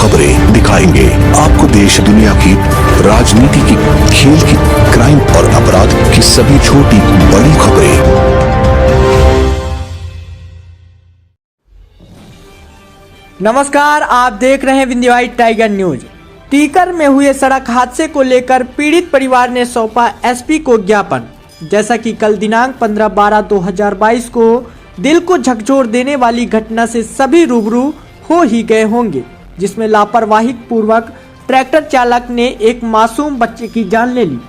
खबरें दिखाएंगे आपको देश दुनिया की, राजनीति की, खेल की, क्राइम और अपराध की सभी छोटी बड़ी खबरें। नमस्कार, आप देख रहे हैं विंध्यवाइट टाइगर न्यूज। टीकर में हुए सड़क हादसे को लेकर पीड़ित परिवार ने सौंपा एसपी को ज्ञापन। जैसा कि कल दिनांक 15/12/2022 को दिल को झकझोर देने वाली घटना से सभी रूबरू हो ही गए होंगे, जिसमें लापरवाही पूर्वक ट्रैक्टर चालक ने एक मासूम बच्चे की जान ले ली।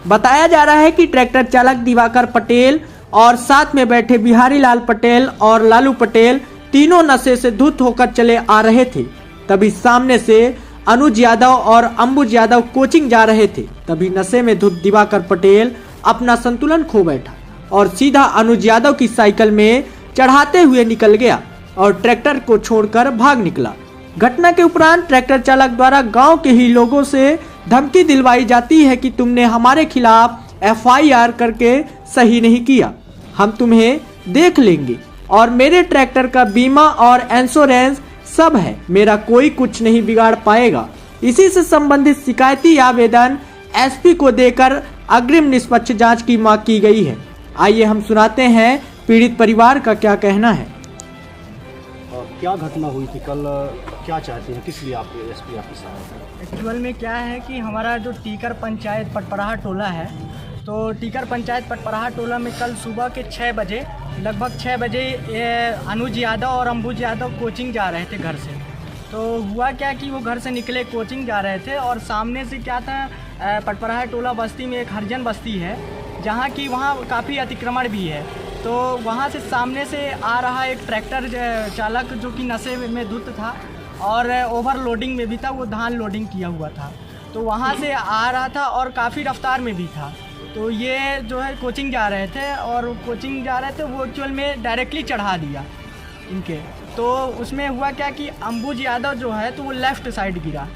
बताया जा रहा है कि ट्रैक्टर चालक दिवाकर पटेल और साथ में बैठे बिहारी लाल पटेल और लालू पटेल तीनों नशे से धुत होकर चले आ रहे थे। तभी सामने से अनुज यादव और अंबुज यादव कोचिंग जा रहे थे। तभी नशे में धुत दिवाकर पटेल अपना संतुलन खो बैठा और सीधा अनुज यादव की साइकिल में चढ़ाते हुए निकल गया और ट्रैक्टर को छोड़कर भाग निकला। घटना के उपरांत ट्रैक्टर चालक द्वारा गांव के ही लोगों से धमकी दिलवाई जाती है कि तुमने हमारे खिलाफ एफआईआर करके सही नहीं किया, हम तुम्हें देख लेंगे और मेरे ट्रैक्टर का बीमा और इंश्योरेंस सब है, मेरा कोई कुछ नहीं बिगाड़ पाएगा। इसी से संबंधित शिकायती आवेदन एसपी को देकर अग्रिम निष्पक्ष जांच की मांग की गई है। आइए हम सुनाते हैं पीड़ित परिवार का क्या कहना है। क्या घटना हुई थी कल, क्या चाहते हैं, किस लिए आपके एसपी ऑफिस आए थे? एक्चुअल में क्या है कि हमारा जो टीकर पंचायत पटपराहा टोला है, तो टीकर पंचायत पटपराहा टोला में कल सुबह के 6 बजे लगभग 6 बजे अनुज यादव और अंबुज यादव कोचिंग जा रहे थे घर से। तो हुआ क्या कि वो घर से निकले, कोचिंग जा रहे थे और सामने से क्या था, पटपराहा टोला बस्ती में एक हरिजन बस्ती है जहाँ की वहाँ काफ़ी अतिक्रमण भी है। तो वहाँ से सामने से आ रहा एक ट्रैक्टर चालक जो कि नशे में धुत था और ओवरलोडिंग में भी था, वो धान लोडिंग किया हुआ था, तो वहाँ से आ रहा था और काफ़ी रफ्तार में भी था। तो ये जो है कोचिंग जा रहे थे और कोचिंग जा रहे थे, वो एक्चुअल में डायरेक्टली चढ़ा दिया इनके। तो उसमें हुआ क्या कि अंबुज यादव जो है तो वो लेफ़्ट साइड गिरा,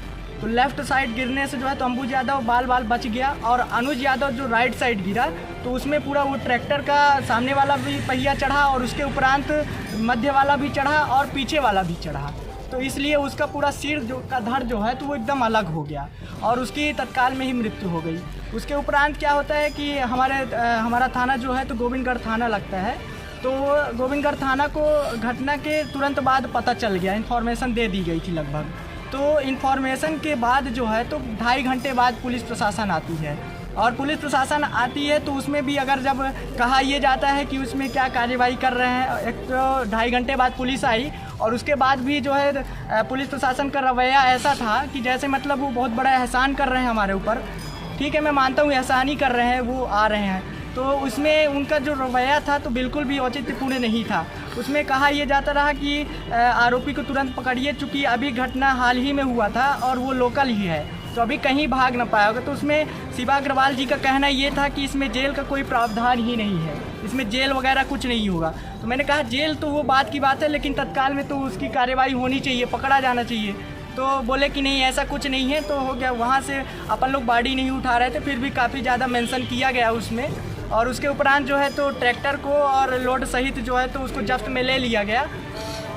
तो लेफ़्ट साइड गिरने से जो है तो अंबुज यादव बाल बच गया और अनुज यादव जो राइट साइड गिरा, तो उसमें पूरा वो ट्रैक्टर का सामने वाला भी पहिया चढ़ा और उसके उपरांत मध्य वाला भी चढ़ा और पीछे वाला भी चढ़ा। तो इसलिए उसका पूरा सिर का धड़ जो है तो वो एकदम अलग हो गया और उसकी तत्काल में ही मृत्यु हो गई। उसके उपरांत क्या होता है कि हमारा थाना जो है तो गोविंदगढ़ थाना लगता है, तो गोविंदगढ़ थाना को घटना के तुरंत बाद पता चल गया, इन्फॉर्मेशन दे दी गई थी लगभग। तो इन्फॉर्मेशन के बाद जो है तो 2.5 घंटे बाद पुलिस प्रशासन आती है और पुलिस प्रशासन आती है तो उसमें भी अगर जब कहा यह जाता है कि उसमें क्या कार्यवाही कर रहे हैं, एक तो 2.5 घंटे बाद पुलिस आई और उसके बाद भी जो है पुलिस प्रशासन का रवैया ऐसा था कि जैसे मतलब वो बहुत बड़ा एहसान कर रहे हैं हमारे ऊपर। ठीक है, मैं मानता हूँ एहसान ही कर रहे हैं, वो आ रहे हैं, तो उसमें उनका जो रवैया था तो बिल्कुल भी औचित्यपूर्ण नहीं था। उसमें कहा यह जाता रहा कि आरोपी को तुरंत पकड़िए, चूँकि अभी घटना हाल ही में हुआ था और वो लोकल ही है तो अभी कहीं भाग ना पाया होगा। तो उसमें शिवा अग्रवाल जी का कहना ये था कि इसमें जेल का कोई प्रावधान ही नहीं है, इसमें जेल वगैरह कुछ नहीं होगा। तो मैंने कहा जेल तो वो बात की बात है, लेकिन तत्काल में तो उसकी कार्रवाई होनी चाहिए, पकड़ा जाना चाहिए। तो बोले कि नहीं ऐसा कुछ नहीं है। तो हो गया, वहाँ से अपन लोग बाडी नहीं उठा रहे थे, फिर भी काफ़ी ज़्यादा मेंशन किया गया उसमें और उसके उपरांत जो है तो ट्रैक्टर को और लोड सहित जो है तो उसको जब्त में ले लिया गया।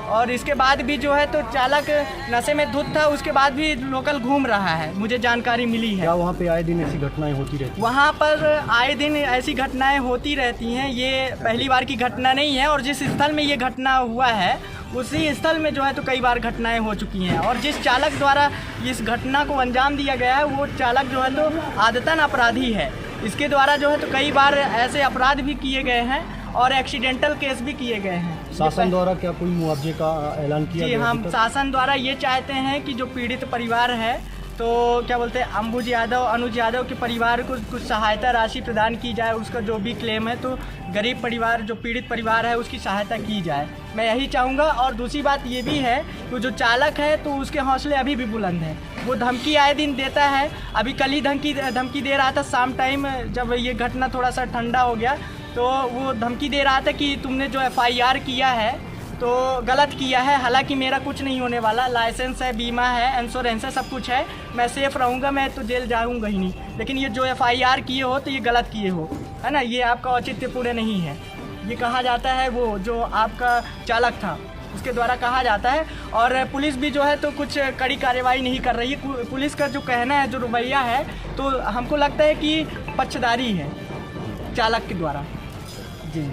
और इसके बाद भी जो है तो चालक नशे में धुत था, उसके बाद भी लोकल घूम रहा है, मुझे जानकारी मिली है। क्या वहाँ पे आए दिन ऐसी घटनाएं होती रहती हैं? वहाँ पर आए दिन ऐसी घटनाएं होती रहती हैं, ये पहली बार की घटना नहीं है और जिस स्थल में ये घटना हुआ है उसी स्थल में जो है तो कई बार घटनाएं हो चुकी हैं और जिस चालक द्वारा इस घटना को अंजाम दिया गया है वो चालक जो है तो आदतन अपराधी है। इसके द्वारा जो है तो कई बार ऐसे अपराध भी किए गए हैं और एक्सीडेंटल केस भी किए गए हैं। शासन द्वारा क्या कोई मुआवजे का ऐलान किया गया? जी, हम शासन द्वारा ये चाहते हैं कि जो पीड़ित परिवार है तो क्या बोलते हैं अंबुज यादव अनुज यादव के परिवार को कुछ सहायता राशि प्रदान की जाए, उसका जो भी क्लेम है तो गरीब परिवार जो पीड़ित परिवार है उसकी सहायता की जाए, मैं यही चाहूँगा। और दूसरी बात ये भी है कि जो चालक है तो उसके हौसले अभी भी बुलंद हैं, वो धमकी आए दिन देता है। अभी कल ही धमकी दे रहा था शाम टाइम, जब ये घटना थोड़ा सा ठंडा हो गया तो वो धमकी दे रहा था कि तुमने जो एफआईआर किया है तो गलत किया है, हालांकि मेरा कुछ नहीं होने वाला, लाइसेंस है, बीमा है, इंश्योरेंस है, सब कुछ है, मैं सेफ़ रहूँगा, मैं तो जेल जाऊँगा ही नहीं। लेकिन ये जो एफआईआर किए हो तो ये गलत किए हो, है ना, ये आपका औचित्यपूर्ण नहीं है। ये कहा जाता है वो जो आपका चालक था उसके द्वारा कहा जाता है। और पुलिस भी जो है तो कुछ कड़ी कार्रवाई नहीं कर रही है। पुलिस का जो कहना है, जो रवैया है, तो हमको लगता है कि पक्षधारी है चालक के द्वारा। जी।